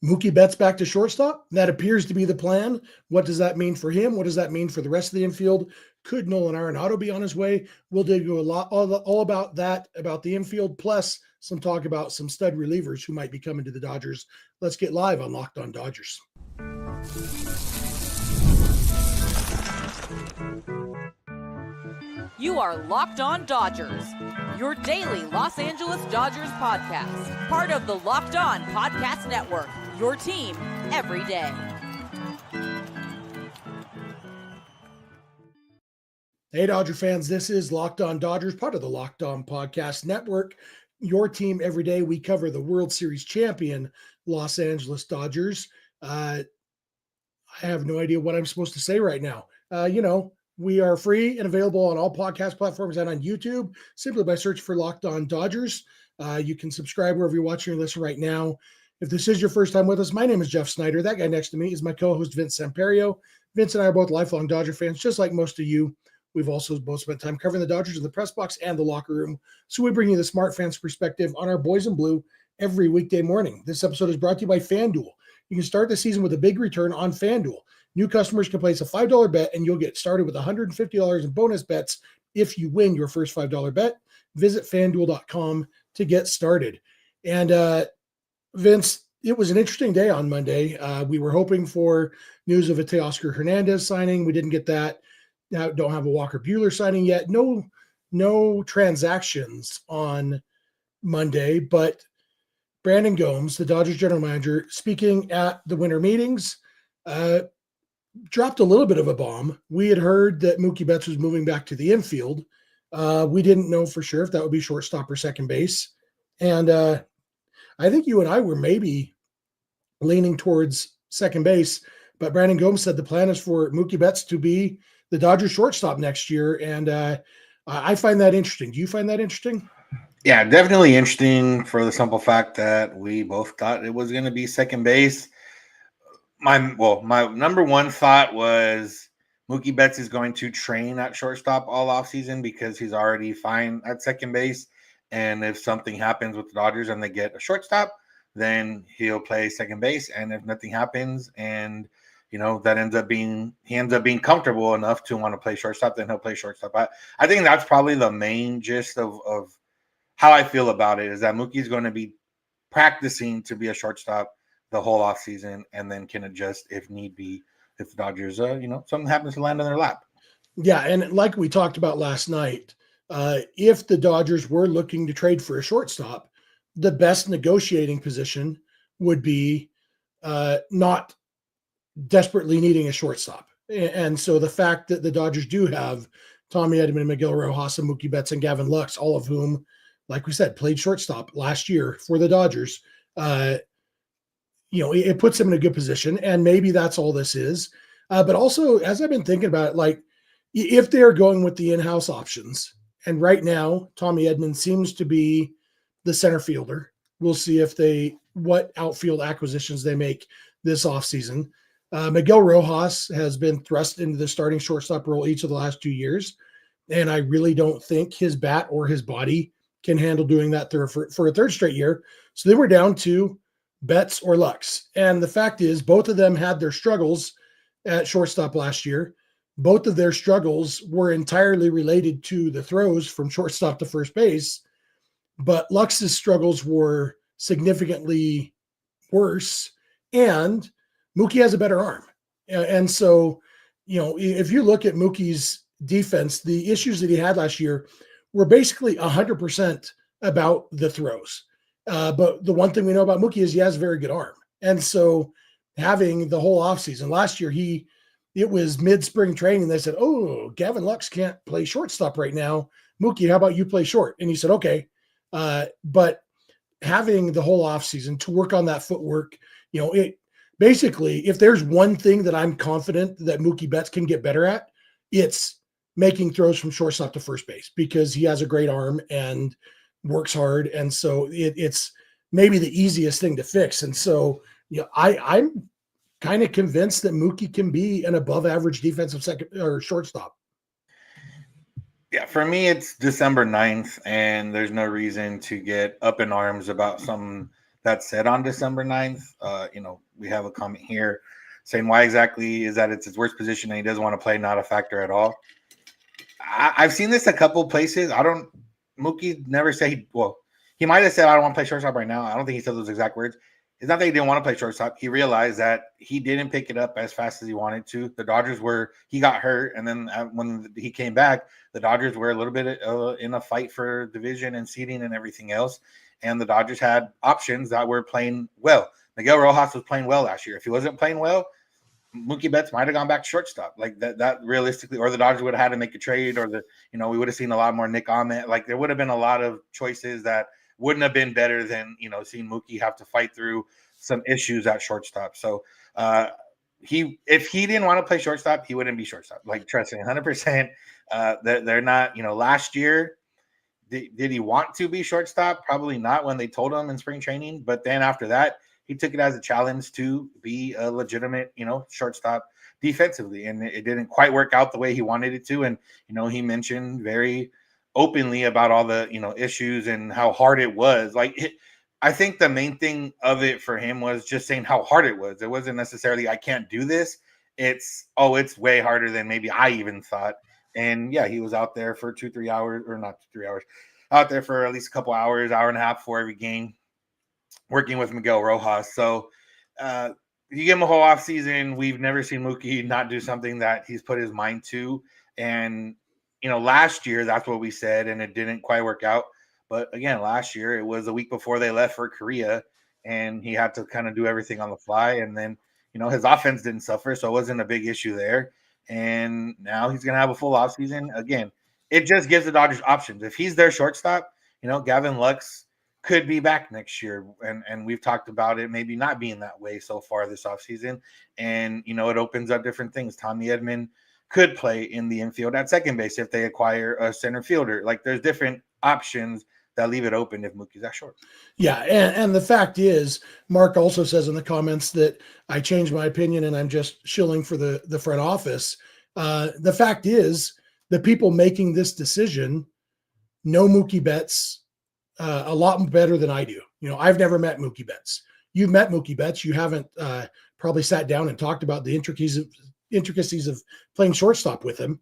Mookie Betts back to shortstop. That appears to be the plan. What does that mean for him? What does that mean for the rest of the infield? Could Nolan Arenado be on his way? We'll dig a lot all about that, about the infield, plus some talk about some stud relievers who might be coming to the Dodgers. Let's get live on Locked On Dodgers. You are Locked On Dodgers, your daily Los Angeles Dodgers podcast. Part of the Locked On Podcast Network, your team every day. Hey, Dodger fans, this is Locked On Dodgers, part of the Locked On Podcast Network, your team every day. We cover the World Series champion Los Angeles Dodgers. I have no idea what I'm supposed to say right now. We are free and available on all podcast platforms and on YouTube, simply by search for Locked On Dodgers. You can subscribe wherever you're watching or listening right now. If this is your first time with us, my name is Jeff Snider. That guy next to me is my co-host, Vince Samperio. Vince and I are both lifelong Dodger fans, just like most of you. We've also both spent time covering the Dodgers in the press box and the locker room. So we bring you the smart fans perspective on our boys in blue every weekday morning. This episode is brought to you by FanDuel. You can start the season with a big return on FanDuel. New customers can place a $5 bet and you'll get started with $150 in bonus bets if you win your first $5 bet. Visit FanDuel.com to get started. And Vince, it was an interesting day on Monday. We were hoping for news of a Teoscar Hernandez signing. We didn't get that. Now don't have a Walker Buehler signing yet. No transactions on Monday, but Brandon Gomes, the Dodgers general manager, speaking at the winter meetings, dropped a little bit of a bomb. We had heard that Mookie Betts was moving back to the infield. We didn't know for sure if that would be shortstop or second base. And I think you and I were maybe leaning towards second base, but Brandon Gomes said the plan is for Mookie Betts to be the Dodgers shortstop next year. And I find that interesting. Do you find that interesting? Yeah, definitely interesting for the simple fact that we both thought it was going to be second base. My number one thought was Mookie Betts is going to train at shortstop all offseason because he's already fine at second base. And if something happens with the Dodgers and they get a shortstop, then he'll play second base. And if nothing happens and that he ends up being comfortable enough to want to play shortstop, then he'll play shortstop. I think that's probably the main gist of how I feel about it, is that Mookie's going to be practicing to be a shortstop the whole offseason and then can adjust if need be, if the Dodgers, something happens to land on their lap. Yeah, and like we talked about last night, if the Dodgers were looking to trade for a shortstop, the best negotiating position would be not desperately needing a shortstop. And so the fact that the Dodgers do have Tommy Edman, Miguel Rojas, and Mookie Betts, and Gavin Lux, all of whom, like we said, played shortstop last year for the Dodgers, it puts them in a good position. And maybe that's all this is. But also, as I've been thinking about it, like if they're going with the in-house options, and right now Tommy Edman seems to be the center fielder. We'll see what outfield acquisitions they make this offseason. Miguel Rojas has been thrust into the starting shortstop role each of the last 2 years. And I really don't think his bat or his body can handle doing that for a third straight year. So they were down to Betts or Lux. And the fact is, both of them had their struggles at shortstop last year. Both of their struggles were entirely related to the throws from shortstop to first base. But Lux's struggles were significantly worse. And Mookie has a better arm. And so, if you look at Mookie's defense, the issues that he had last year were basically 100% about the throws. But the one thing we know about Mookie is he has a very good arm. And so having the whole offseason last year, it was mid-spring training. They said, oh, Gavin Lux can't play shortstop right now. Mookie, how about you play short? And he said, okay. But having the whole offseason to work on that footwork, basically, if there's one thing that I'm confident that Mookie Betts can get better at, it's making throws from shortstop to first base, because he has a great arm and works hard. And so it's maybe the easiest thing to fix. And so, I'm kind of convinced that Mookie can be an above average defensive second or shortstop. Yeah, for me, it's December 9th, and there's no reason to get up in arms about something that said on December 9th. We have a comment here saying why exactly is that it's his worst position and he doesn't want to play, not a factor at all. I've seen this a couple places. Mookie never said he might have said, I don't want to play shortstop right now. I don't think he said those exact words. It's not that he didn't want to play shortstop. He realized that he didn't pick it up as fast as he wanted to. The Dodgers he got hurt. And then when he came back, the Dodgers were a little bit in a fight for division and seeding and everything else. And the Dodgers had options that were playing well. Miguel Rojas was playing well last year. If he wasn't playing well, Mookie Betts might have gone back to shortstop like that realistically, or the Dodgers would have had to make a trade, or we would have seen a lot more Nick Ahmed. Like there would have been a lot of choices that wouldn't have been better than, seeing Mookie have to fight through some issues at shortstop. So if he didn't want to play shortstop, he wouldn't be shortstop. Like trust me, 100%. They're not, last year, did he want to be shortstop? Probably not when they told him in spring training. But then after that, he took it as a challenge to be a legitimate, shortstop defensively. And it didn't quite work out the way he wanted it to. And, he mentioned very openly about all the, issues and how hard it was. I think the main thing of it for him was just saying how hard it was. It wasn't necessarily, I can't do this. It's way harder than maybe I even thought. And yeah, he was out there for 2-3 hours, or not 3 hours, out there for at least a couple hours, hour and a half before every game, working with Miguel Rojas. So you give him a whole offseason. We've never seen Mookie not do something that he's put his mind to. And, last year, that's what we said, and it didn't quite work out. But again, last year, it was a week before they left for Korea, and he had to kind of do everything on the fly. And then, his offense didn't suffer, so it wasn't a big issue there. And now he's going to have a full offseason. Again, it just gives the Dodgers options. If he's their shortstop, Gavin Lux could be back next year. And we've talked about it maybe not being that way so far this offseason. And, it opens up different things. Tommy Edman could play in the infield at second base if they acquire a center fielder. Like there's different options that leave it open if Mookie's that short. Yeah, and the fact is, Mark also says in the comments that I changed my opinion and I'm just shilling for the front office. The fact is, the people making this decision know Mookie Betts a lot better than I do. I've never met Mookie Betts. You've met Mookie Betts. You haven't probably sat down and talked about the intricacies of playing shortstop with him.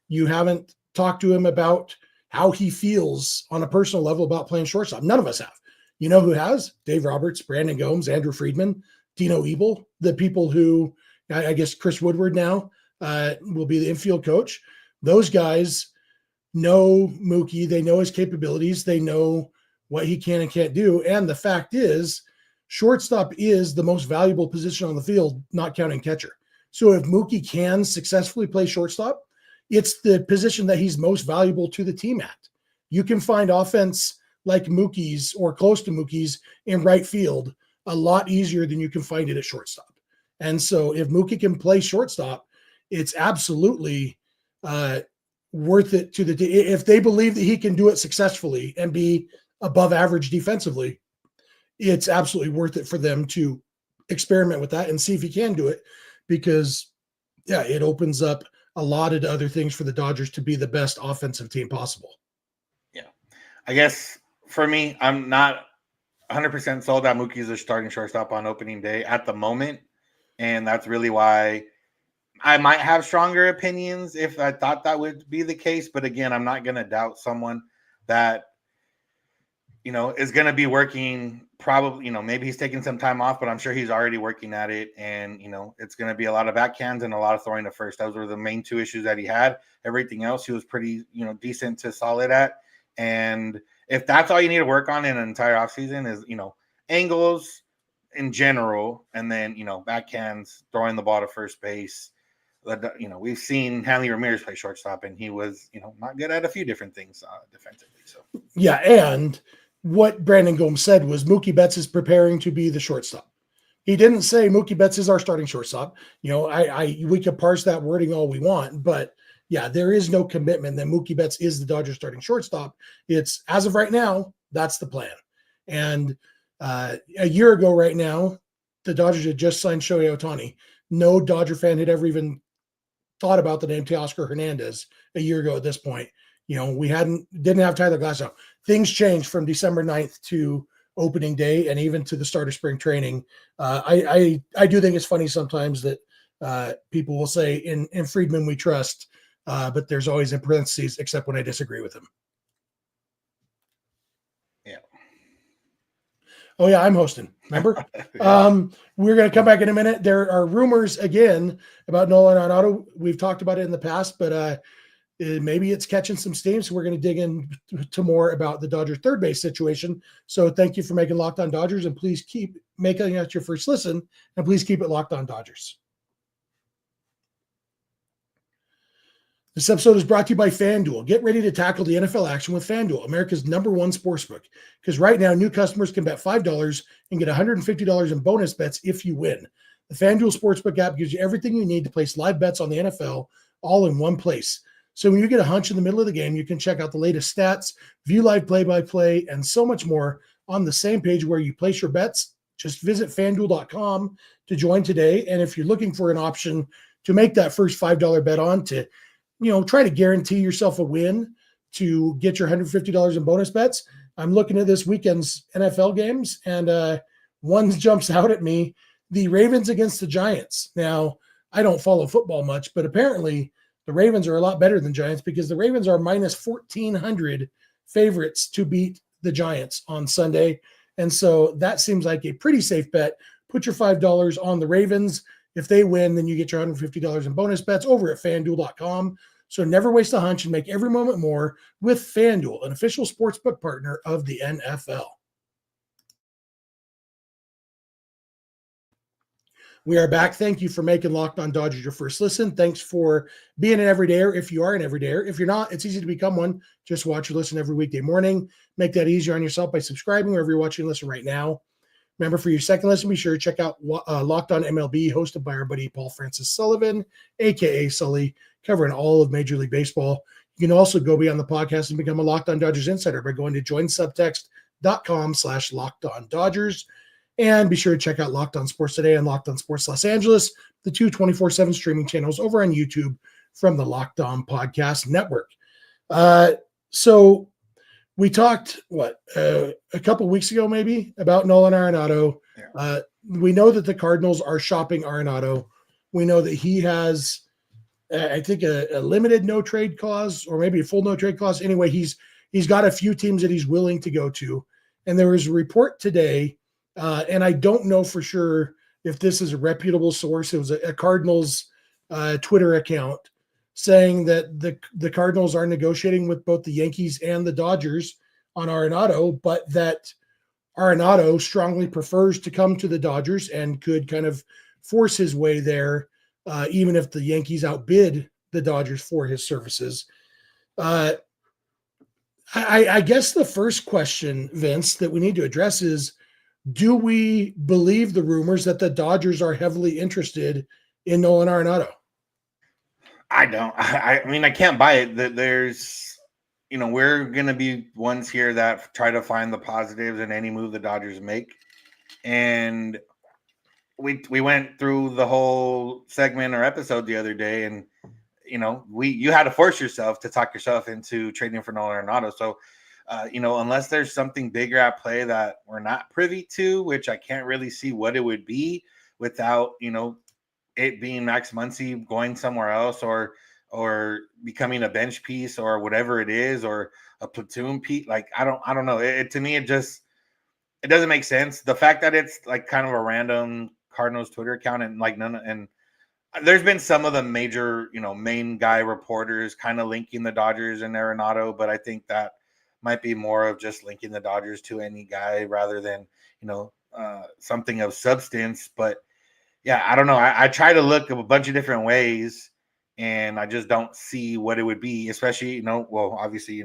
You haven't talked to him about how he feels on a personal level about playing shortstop. None of us have. You know who has? Dave Roberts, Brandon Gomes, Andrew Friedman, Dino Ebel, the people who, I guess Chris Woodward now will be the infield coach. Those guys know Mookie. They know his capabilities. They know what he can and can't do. And the fact is, shortstop is the most valuable position on the field, not counting catcher. So if Mookie can successfully play shortstop, it's the position that he's most valuable to the team at. You can find offense like Mookie's or close to Mookie's in right field a lot easier than you can find it at shortstop. And so if Mookie can play shortstop, it's absolutely worth it to the if they believe that he can do it successfully and be above average defensively, it's absolutely worth it for them to experiment with that and see if he can do it, because yeah, it opens up a lot of other things for the Dodgers to be the best offensive team possible. Yeah. I guess for me, I'm not 100% sold that Mookie is a starting shortstop on opening day at the moment. And that's really why I might have stronger opinions if I thought that would be the case. But again, I'm not going to doubt someone that, is going to be working probably, maybe he's taking some time off, but I'm sure he's already working at it. And, it's going to be a lot of backhands and a lot of throwing to first. Those were the main two issues that he had. Everything else he was pretty, decent to solid at. And if that's all you need to work on in an entire offseason is, angles in general, and then, backhands, throwing the ball to first base. We've seen Hanley Ramirez play shortstop, and he was, not good at a few different things defensively. So yeah, and what Brandon Gomes said was Mookie Betts is preparing to be the shortstop. He didn't say Mookie Betts is our starting shortstop. We could parse that wording all we want, but yeah, there is no commitment that Mookie Betts is the Dodgers starting shortstop. It's as of right now, that's the plan. And a year ago right now, the Dodgers had just signed Shohei Ohtani. No Dodger fan had ever even thought about the name Teoscar Hernandez a year ago at this point. We didn't have Tyler Glasnow. Things changed from December 9th to opening day and even to the start of spring training. I do think it's funny sometimes that people will say in Friedman we trust, but there's always in parentheses, except when I disagree with him. Yeah. Oh yeah, I'm hosting. Remember? We're going to come back in a minute. There are rumors again about Nolan Arenado. We've talked about it in the past, but maybe it's catching some steam. So we're going to dig into more about the Dodgers third base situation. So thank you for making Locked On Dodgers, and please keep making that your first listen, and please keep it Locked On Dodgers. This episode is brought to you by FanDuel. Get ready to tackle the NFL action with FanDuel, America's #1 sportsbook. Because right now, new customers can bet $5 and get $150 in bonus bets if you win. The FanDuel Sportsbook app gives you everything you need to place live bets on the NFL all in one place. So when you get a hunch in the middle of the game, you can check out the latest stats, view live play-by-play, and so much more on the same page where you place your bets. Just visit FanDuel.com to join today. And if you're looking for an option to make that first $5 bet on to try to guarantee yourself a win to get your $150 in bonus bets, I'm looking at this weekend's NFL games, and one jumps out at me, the Ravens against the Giants. Now, I don't follow football much, but apparently the Ravens are a lot better than Giants because the Ravens are minus 1,400 favorites to beat the Giants on Sunday. And so that seems like a pretty safe bet. Put your $5 on the Ravens. If they win, then you get your $150 in bonus bets over at FanDuel.com. So never waste a hunch and make every moment more with FanDuel, an official sportsbook partner of the NFL. We are back. Thank you for making Locked On Dodgers your first listen. Thanks for being an everydayer if you are an everydayer. If you're not, it's easy to become one. Just watch or listen every weekday morning. Make that easier on yourself by subscribing wherever you're watching and listen right now. Remember, for your second listen, be sure to check out Locked On MLB, hosted by our buddy Paul Francis Sullivan, a.k.a. Sully, covering all of Major League Baseball. You can also go beyond the podcast and become a Locked On Dodgers insider by going to joinsubtext.com/LockedOnDodgers. And be sure to check out Locked On Sports Today and Locked On Sports Los Angeles, the two 24/7 streaming channels over on YouTube from the Locked On Podcast Network. So we talked, a couple weeks ago maybe, about Nolan Arenado. Yeah. We know that the Cardinals are shopping Arenado. We know that he has, I think, a limited no-trade clause or maybe a full no-trade clause. Anyway, he's got a few teams that he's willing to go to. And there was a report today, and I don't know for sure if this is a reputable source. It was a Cardinals Twitter account saying that the Cardinals are negotiating with both the Yankees and the Dodgers on Arenado, but that Arenado strongly prefers to come to the Dodgers and could kind of force his way there, even if the Yankees outbid the Dodgers for his services. I guess the first question, Vince, that we need to address is, do we believe the rumors that the Dodgers are heavily interested in Nolan Arenado? I don't. I mean, I can't buy it. There's, we're going to be ones here that try to find the positives in any move the Dodgers make. And we went through the whole segment or episode the other day, and, you had to force yourself to talk yourself into trading for Nolan Arenado. So, unless there's something bigger at play that we're not privy to, which I can't really see what it would be without, it being Max Muncy going somewhere else or becoming a bench piece or whatever it is, or a platoon piece. Like, I don't know. To me, it doesn't make sense. The fact that it's like kind of a random Cardinals Twitter account and like and there's been some of the major, main guy reporters kind of linking the Dodgers and Arenado, but I think that might be more of just linking the Dodgers to any guy rather than, something of substance. But yeah, I don't know. I try to look a bunch of different ways, and I just don't see what it would be, especially, obviously,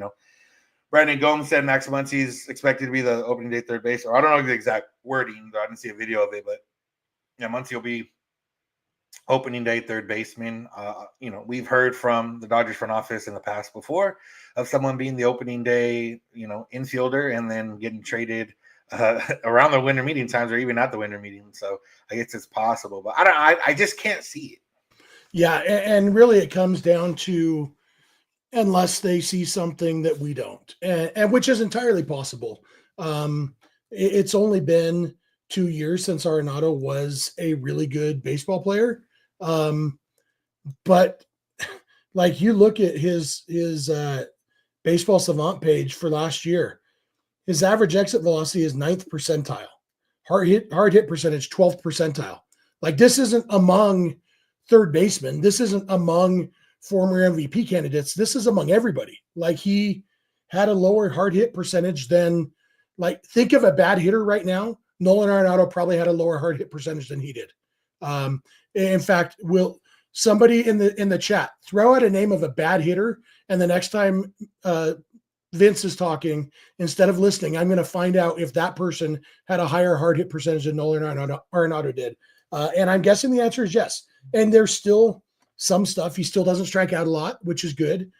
Brandon Gomes said Max Muncy is expected to be the opening day third base, or I don't know the exact wording, though I didn't see a video of it, but yeah, Muncy will be opening day third baseman. We've heard from the Dodgers front office in the past before of someone being the opening day, infielder and then getting traded around the winter meeting times or even at the winter meeting. So I guess it's possible, but I just can't see it. Yeah. And really it comes down to, unless they see something that we don't, and which is entirely possible. It's only been 2 years since Arenado was a really good baseball player. But like you look at his baseball savant page for last year, his average exit velocity is 9th percentile. Hard hit percentage, 12th percentile. Like this isn't among third basemen. This isn't among former MVP candidates. This is among everybody. Like he had a lower hard hit percentage than, like, think of a bad hitter right now. Nolan Arenado probably had a lower hard hit percentage than he did. In fact, will somebody in the chat throw out a name of a bad hitter, and the next time Vince is talking, instead of listening, I'm going to find out if that person had a higher hard hit percentage than Nolan Arenado did. And I'm guessing the answer is yes. And there's still some stuff. He still doesn't strike out a lot, which is good.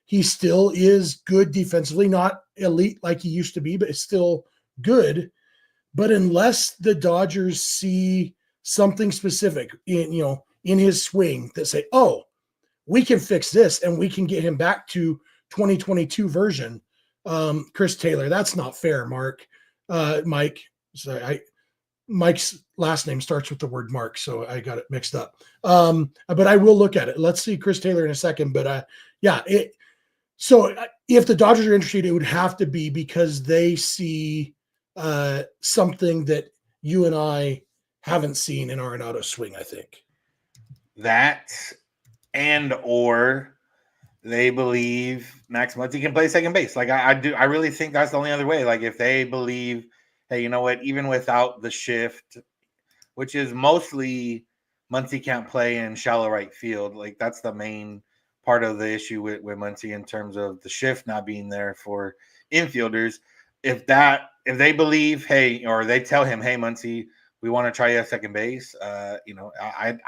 He still is good defensively, not elite like he used to be, but it's still good. But unless the Dodgers see something specific in his swing that say, oh, we can fix this and we can get him back to 2022 version. Chris Taylor, that's not fair, Mike. Sorry, Mike's last name starts with the word Mark, so I got it mixed up. But I will look at it. Let's see Chris Taylor in a second. But so if the Dodgers are interested, it would have to be because they see something that you and I haven't seen in Arenado's swing, I think. That or they believe Max Muncy can play second base. Like I really think that's the only other way. Like if they believe, hey, you know what, even without the shift, which is mostly Muncy can't play in shallow right field. Like that's the main part of the issue with Muncy in terms of the shift not being there for infielders. If they believe, hey, or they tell him, hey, Muncy, we want to try you at second base. I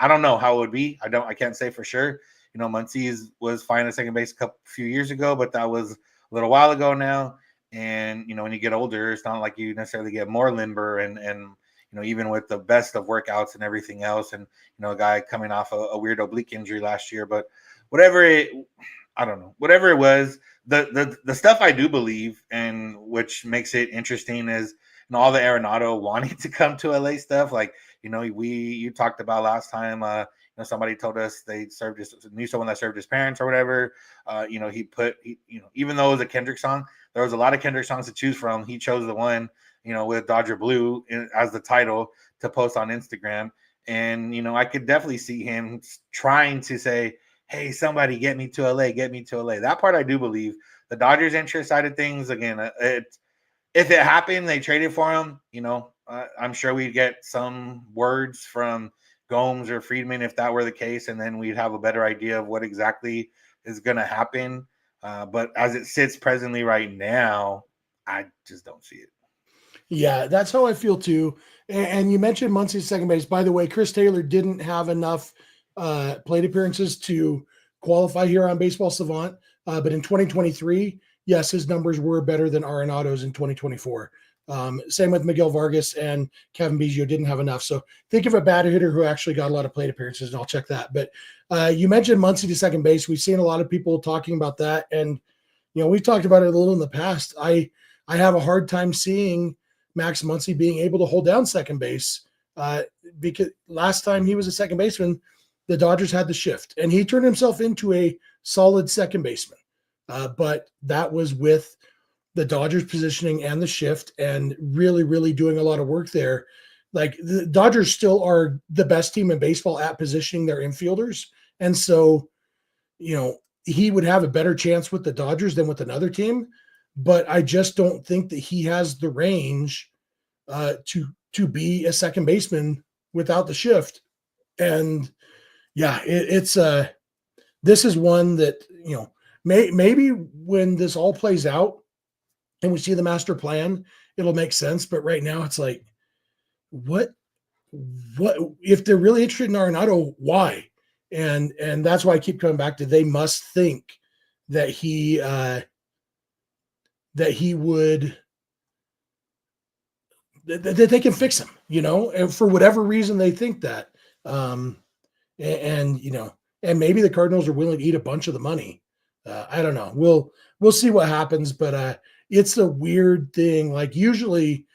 don't know how it would be. I can't say for sure. Muncy was fine at second base a few years ago, but that was a little while ago now. And, when you get older, it's not like you necessarily get more limber and even with the best of workouts and everything else. And, a guy coming off a weird oblique injury last year, but whatever it was, the stuff I do believe, and which makes it interesting is all the Arenado wanting to come to LA stuff. Like, you talked about last time, somebody told us they knew someone that served his parents or whatever. Even though it was a Kendrick song, there was a lot of Kendrick songs to choose from. He chose the one, with Dodger Blue as the title to post on Instagram. And, I could definitely see him trying to say, hey, somebody get me to LA, get me to LA. That part I do believe. The Dodgers interest side of things, again, if it happened, they traded for him, I'm sure we'd get some words from Gomes or Friedman if that were the case, and then we'd have a better idea of what exactly is going to happen. But as it sits presently right now, I just don't see it. Yeah, that's how I feel too. And you mentioned Muncy's second base. By the way, Chris Taylor didn't have enough plate appearances to qualify here on Baseball Savant. But in 2023, yes, his numbers were better than Arenado's in 2024. Same with Miguel Vargas and Kevin Biggio didn't have enough. So think of a bad hitter who actually got a lot of plate appearances, and I'll check that. But you mentioned Muncy to second base. We've seen a lot of people talking about that. And, we've talked about it a little in the past. I have a hard time seeing Max Muncy being able to hold down second base because last time he was a second baseman, the Dodgers had the shift, and he turned himself into a solid second baseman. But that was with the Dodgers positioning and the shift and really, really doing a lot of work there. Like the Dodgers still are the best team in baseball at positioning their infielders. And so, he would have a better chance with the Dodgers than with another team, but I just don't think that he has the range to be a second baseman without the shift. And yeah, this is one that, maybe when this all plays out and we see the master plan, it'll make sense. But right now it's like, what if they're really interested in Arenado, why? And that's why I keep coming back to, they must think that he would, that they can fix him, and for whatever reason they think that, and maybe the Cardinals are willing to eat a bunch of the money. I don't know. We'll see what happens, but it's a weird thing. Like usually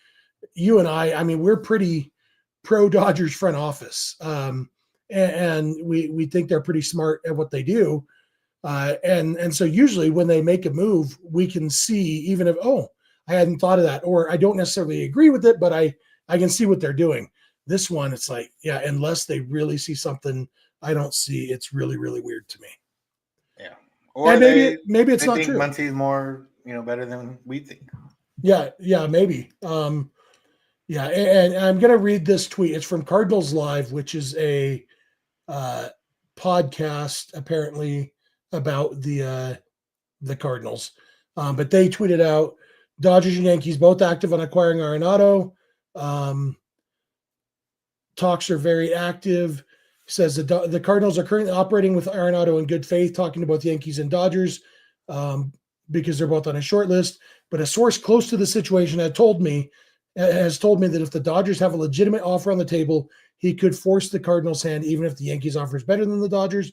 you and I mean, we're pretty pro Dodgers front office. And we think they're pretty smart at what they do. And so usually when they make a move, we can see, even if, oh, I hadn't thought of that, or I don't necessarily agree with it, but I can see what they're doing. This one, it's like, yeah, unless they really see something I don't see, it's really, really weird to me. Yeah. Or and maybe it's not think true. Muncy's more, better than we think. Yeah, maybe. Yeah, and I'm going to read this tweet. It's from Cardinals Live, which is a podcast apparently about the Cardinals. But they tweeted out, Dodgers and Yankees both active on acquiring Arenado. Talks are very active. Says the Cardinals are currently operating with Arenado in good faith, talking to both Yankees and Dodgers because they're both on a short list. But a source close to the situation has told me that if the Dodgers have a legitimate offer on the table, he could force the Cardinals' hand, even if the Yankees offer is better than the Dodgers.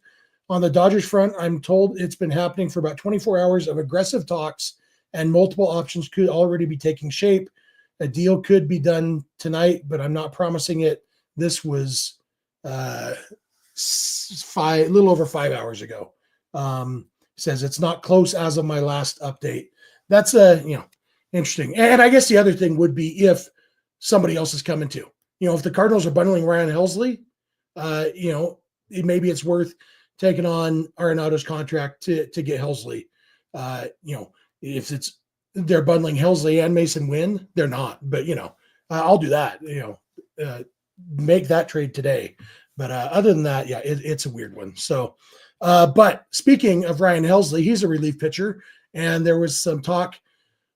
On the Dodgers front, I'm told it's been happening for about 24 hours of aggressive talks, and multiple options could already be taking shape. A deal could be done tonight, but I'm not promising it. This was a little over 5 hours ago. Says it's not close as of my last update. That's interesting. And I guess the other thing would be if somebody else is coming too. If the Cardinals are bundling Ryan Helsley, maybe it's worth taking on Arenado's contract to get Helsley. If they're bundling Helsley and Mason Wynn, they're not. But I'll do that. Make that trade today. But other than that, it's a weird one. So, but speaking of Ryan Helsley, he's a relief pitcher, and there was some talk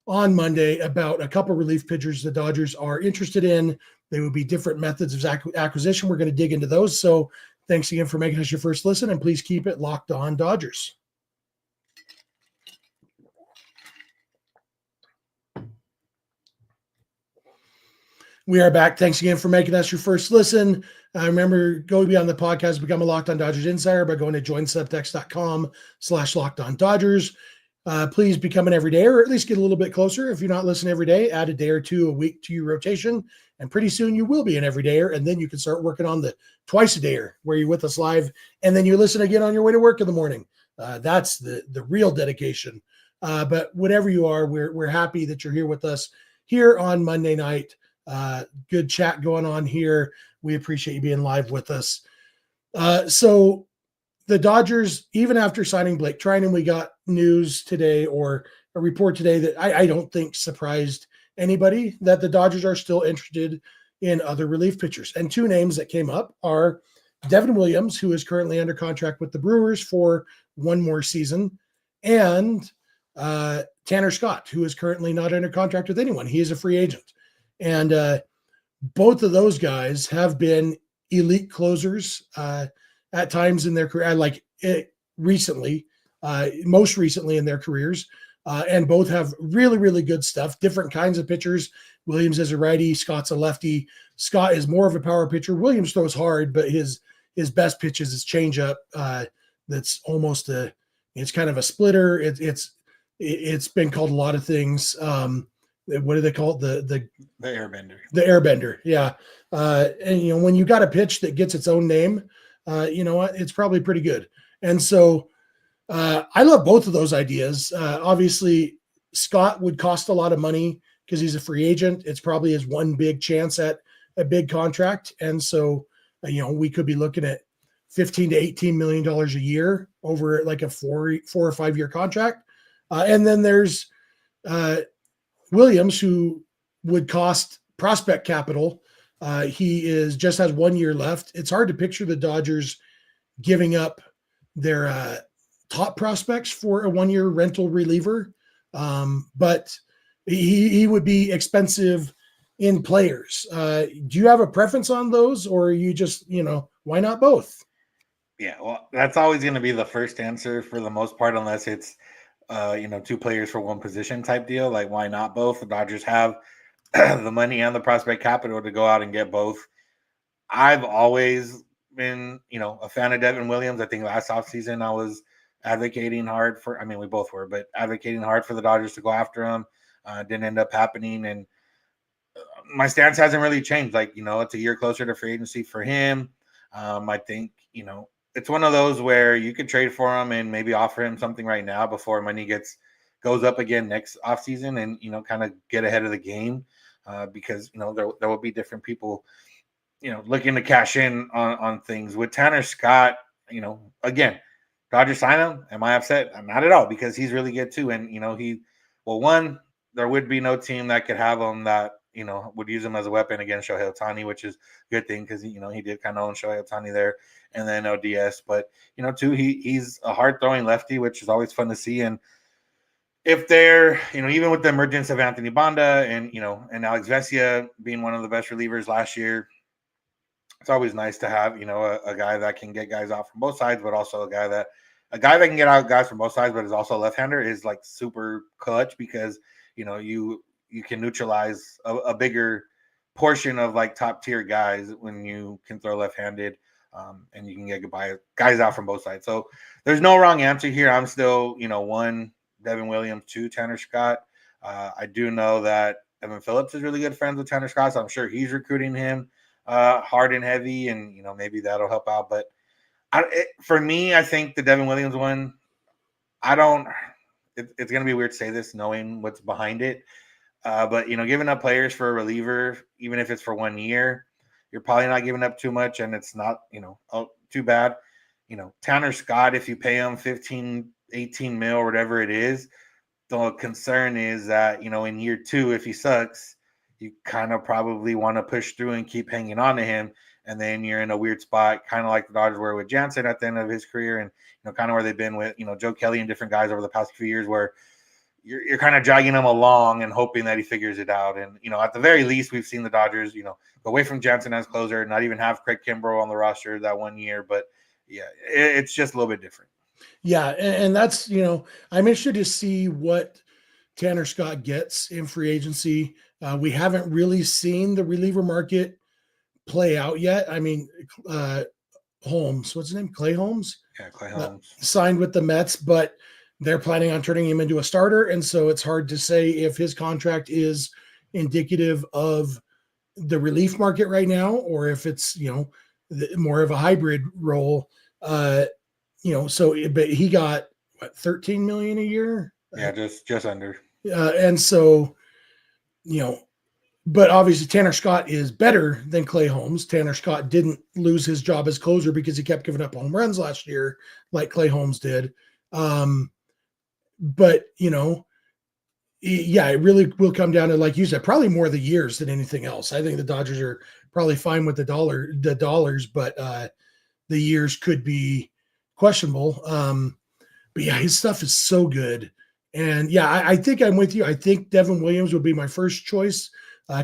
on Monday about a couple relief pitchers the Dodgers are interested in. They would be different methods of acquisition. We're going to dig into those. So thanks again for making us your first listen, and please keep it locked on Dodgers. We are back. Thanks again for making us your first listen. Remember, go beyond the podcast, become a Locked On Dodgers insider by going to joinsubtext.com/LockedOnDodgers. Please become an everyday, or at least get a little bit closer. If you're not listening every day, add a day or two a week to your rotation, and pretty soon you will be an everydayer, and then you can start working on the twice a dayer, where you're with us live, and then you listen again on your way to work in the morning. That's the real dedication. But whatever you are, we're happy that you're here with us here on Monday night. Good chat going on here. We appreciate you being live with us. So the Dodgers, even after signing Blake Treinen, we got news today, or a report today, that I don't think surprised anybody, that the Dodgers are still interested in other relief pitchers. And two names that came up are Devin Williams, who is currently under contract with the Brewers for one more season, and Tanner Scott, who is currently not under contract with anyone. He is a free agent. And both of those guys have been elite closers at times in their career, most recently in their careers. And both have really, really good stuff, different kinds of pitchers. Williams is a righty, Scott's a lefty. Scott is more of a power pitcher. Williams throws hard, but his best pitch is his changeup. That's almost it's kind of a splitter. It's been called a lot of things. What do they call it? The airbender. The airbender, yeah. And when you got a pitch that gets its own name, you know what? It's probably pretty good. And so I love both of those ideas. Obviously, Scott would cost a lot of money because he's a free agent. It's probably his one big chance at a big contract. And so, we could be looking at $15 to $18 million a year over like a 4 or 5 year contract. And then there's Williams, who would cost prospect capital. He just has 1 year left. It's hard to picture the Dodgers giving up their top prospects for a 1 year rental reliever. But he would be expensive in players. Do you have a preference on those, or are you just, why not both? Yeah, well, that's always going to be the first answer for the most part, unless it's, two players for one position type deal. Like, why not both? The Dodgers have the money and the prospect capital to go out and get both. I've always been, a fan of Devin Williams. I think last offseason I was advocating hard for, we both were, but advocating hard for the Dodgers to go after him. Didn't end up happening. And my stance hasn't really changed. Like, it's a year closer to free agency for him. I think, it's one of those where you could trade for him and maybe offer him something right now before money goes up again next offseason and, kind of get ahead of the game because, there will be different people, looking to cash in on things. With Tanner Scott, again, Dodgers sign him. Am I upset? I'm not at all because he's really good too. And, one, there would be no team that could have him that, would use him as a weapon against Shohei Ohtani, which is a good thing because, he did kind of own Shohei Ohtani there and then ODS. But, two, he's a hard-throwing lefty, which is always fun to see. And if they're, even with the emergence of Anthony Banda and, and Alex Vesia being one of the best relievers last year, it's always nice to have, a guy that can get guys out from both sides, but also a guy that can get out guys from both sides, but is also a left-hander is like super clutch because, you can neutralize a bigger portion of like top tier guys when you can throw left-handed and you can get guys out from both sides. So there's no wrong answer here. I'm still, 1, Devin Williams, 2, Tanner Scott. I do know that Evan Phillips is really good friends with Tanner Scott, so I'm sure he's recruiting him hard and heavy, and maybe that'll help out. But for me, I think the Devin Williams one, it's going to be weird to say this knowing what's behind it. But, giving up players for a reliever, even if it's for 1 year, you're probably not giving up too much, and it's not, too bad. Tanner Scott, if you pay him 15, 18 mil or whatever it is, the concern is that, in year 2, if he sucks, you kind of probably want to push through and keep hanging on to him. And then you're in a weird spot, kind of like the Dodgers were with Jansen at the end of his career and, kind of where they've been with, Joe Kelly and different guys over the past few years where you're kind of dragging him along and hoping that he figures it out. And, at the very least, we've seen the Dodgers, go away from Jansen as closer, not even have Craig Kimbrell on the roster that 1 year. But, yeah, it's just a little bit different. Yeah, and that's, I'm interested to see what Tanner Scott gets in free agency. We haven't really seen the reliever market play out yet. I mean, Holmes, what's his name? Clay Holmes? Yeah, Clay Holmes. Signed with the Mets, but they're planning on turning him into a starter. And so it's hard to say if his contract is indicative of the relief market right now, or if it's, more of a hybrid role. But he got what, 13 million a year? Yeah, just under. And so, but obviously Tanner Scott is better than Clay Holmes. Tanner Scott didn't lose his job as closer because he kept giving up home runs last year like Clay Holmes did. But, it really will come down to, like you said, probably more the years than anything else. I think the Dodgers are probably fine with the dollars, but the years could be questionable. But yeah, his stuff is so good. And yeah, I think I'm with you. I think Devin Williams would be my first choice.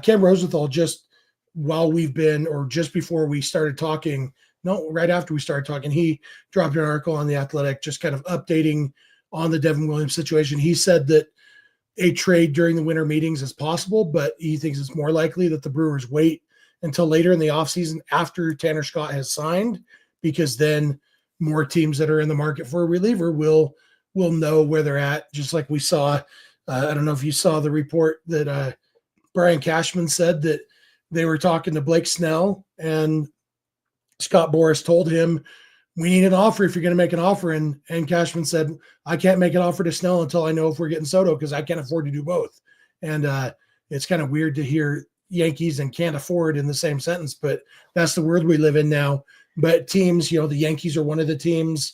Ken Rosenthal, just before we started talking, right after we started talking, he dropped an article on The Athletic, just kind of updating on the Devin Williams situation. He said that a trade during the winter meetings is possible, but he thinks it's more likely that the Brewers wait until later in the offseason after Tanner Scott has signed, because then more teams that are in the market for a reliever will know where they're at. Just like we saw, I don't know if you saw the report that Brian Cashman said that they were talking to Blake Snell and Scott Boras told him, we need an offer if you're going to make an offer. And Cashman said, I can't make an offer to Snell until I know if we're getting Soto because I can't afford to do both. And it's kind of weird to hear Yankees and can't afford in the same sentence, but that's the world we live in now. But teams, the Yankees are one of the teams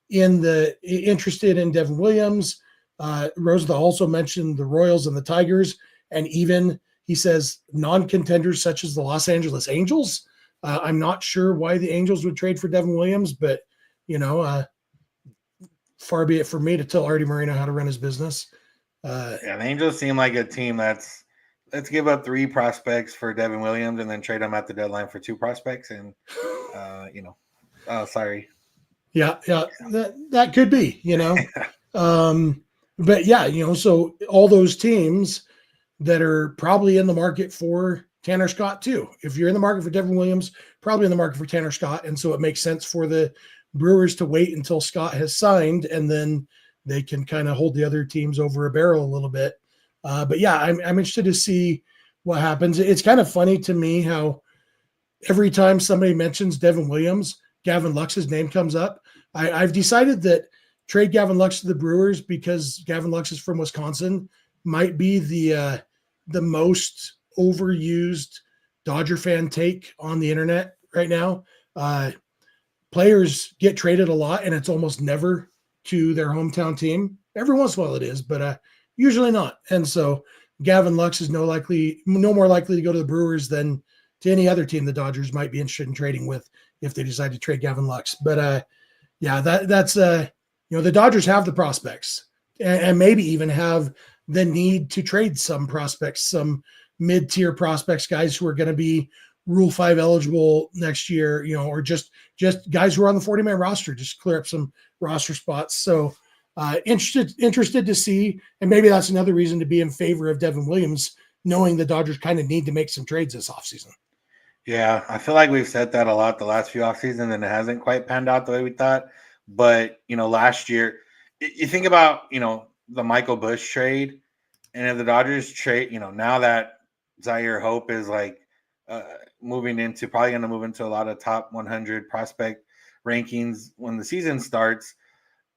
interested in Devin Williams. Rosenthal also mentioned the Royals and the Tigers, and even he says non-contenders such as the Los Angeles Angels. I'm not sure why the Angels would trade for Devin Williams, but far be it for me to tell Artie Moreno how to run his business. The Angels seem like a team let's give up 3 prospects for Devin Williams and then trade them at the deadline for 2 prospects. And, sorry. Yeah. That could be, but yeah, so all those teams that are probably in the market for Tanner Scott too. If you're in the market for Devin Williams, probably in the market for Tanner Scott. And so it makes sense for the Brewers to wait until Scott has signed, and then they can kind of hold the other teams over a barrel a little bit. But yeah, I'm interested to see what happens. It's kind of funny to me how every time somebody mentions Devin Williams, Gavin Lux's name comes up. I've decided that trade Gavin Lux to the Brewers because Gavin Lux is from Wisconsin might be the most overused Dodger fan take on the internet right now. Players get traded a lot, and it's almost never to their hometown team. Every once in a while it is, but usually not. And so Gavin Lux is no more likely to go to the Brewers than to any other team the Dodgers might be interested in trading with if they decide to trade Gavin Lux. But yeah, that's the Dodgers have the prospects and maybe even have the need to trade some prospects, some mid-tier prospects, guys who are going to be Rule 5 eligible next year, or just guys who are on the 40-man roster, just clear up some roster spots. So interested to see, and maybe that's another reason to be in favor of Devin Williams, knowing the Dodgers kind of need to make some trades this offseason. Yeah, I feel like we've said that a lot the last few offseasons, and it hasn't quite panned out the way we thought. But, last year, you think about, the Michael Busch trade, and if the Dodgers trade, now that Zaire Hope is like probably going to move into a lot of top 100 prospect rankings when the season starts,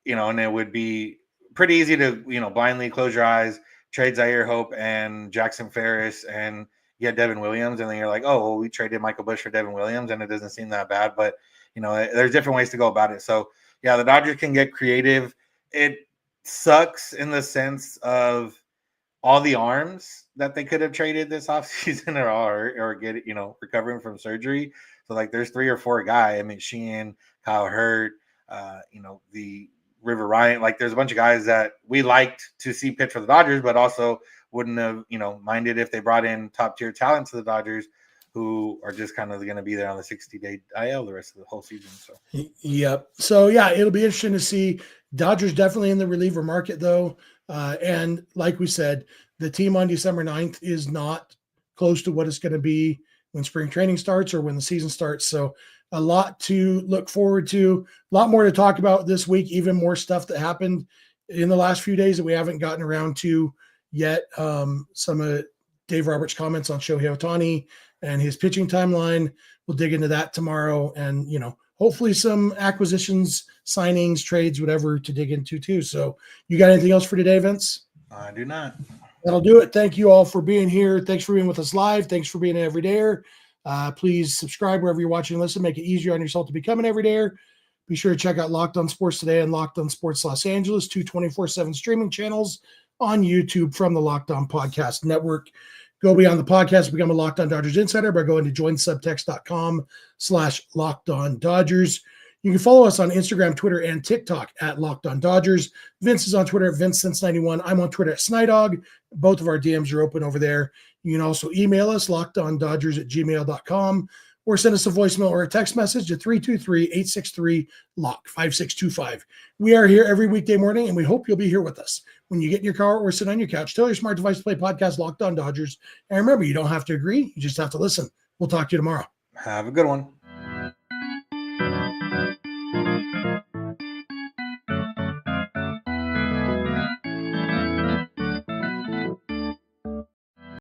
and it would be pretty easy to, blindly close your eyes, trade Zaire Hope and Jackson Ferris and get Devin Williams. And then you're like, oh, well, we traded Michael Busch for Devin Williams, and it doesn't seem that bad. But, there's different ways to go about it. So, yeah, the Dodgers can get creative. It sucks in the sense of all the arms that they could have traded this offseason or get, recovering from surgery. So, like, there's 3 or 4 guys. I mean, Sheehan, Kyle Hurt, the River Ryan. Like, there's a bunch of guys that we liked to see pitch for the Dodgers, but also wouldn't have, minded if they brought in top-tier talent to the Dodgers who are just kind of going to be there on the 60-day IL the rest of the whole season. So, yep. So, yeah, it'll be interesting to see. Dodgers definitely in the reliever market, though. And like we said, the team on December 9th is not close to what it's going to be when spring training starts or when the season starts. So a lot to look forward to, a lot more to talk about this week, even more stuff that happened in the last few days that we haven't gotten around to yet. Some of Dave Roberts' comments on Shohei Ohtani and his pitching timeline. We'll dig into that tomorrow, and, hopefully some acquisitions, signings, trades, whatever to dig into too. So you got anything else for today, Vince? I do not. That'll do it. Thank you all for being here. Thanks for being with us live. Thanks for being an everydayer. Please subscribe wherever you're watching and listen. Make it easier on yourself to become an everydayer. Be sure to check out Locked On Sports Today and Locked On Sports Los Angeles, 2 24/7 streaming channels on YouTube from the Locked On Podcast Network. Go beyond the podcast, become a Locked On Dodgers insider by going to joinsubtext.com/LockedOnDodgers. You can follow us on Instagram, Twitter, and TikTok at Locked On Dodgers. Vince is on Twitter at VinceSense91. I'm on Twitter at Snydog. Both of our DMs are open over there. You can also email us, lockedondodgers@gmail.com, or send us a voicemail or a text message at 323-863-LOCK, 5625. We are here every weekday morning, and we hope you'll be here with us. When you get in your car or sit on your couch, tell your smart device to play podcast Locked On Dodgers. And remember, you don't have to agree. You just have to listen. We'll talk to you tomorrow. Have a good one.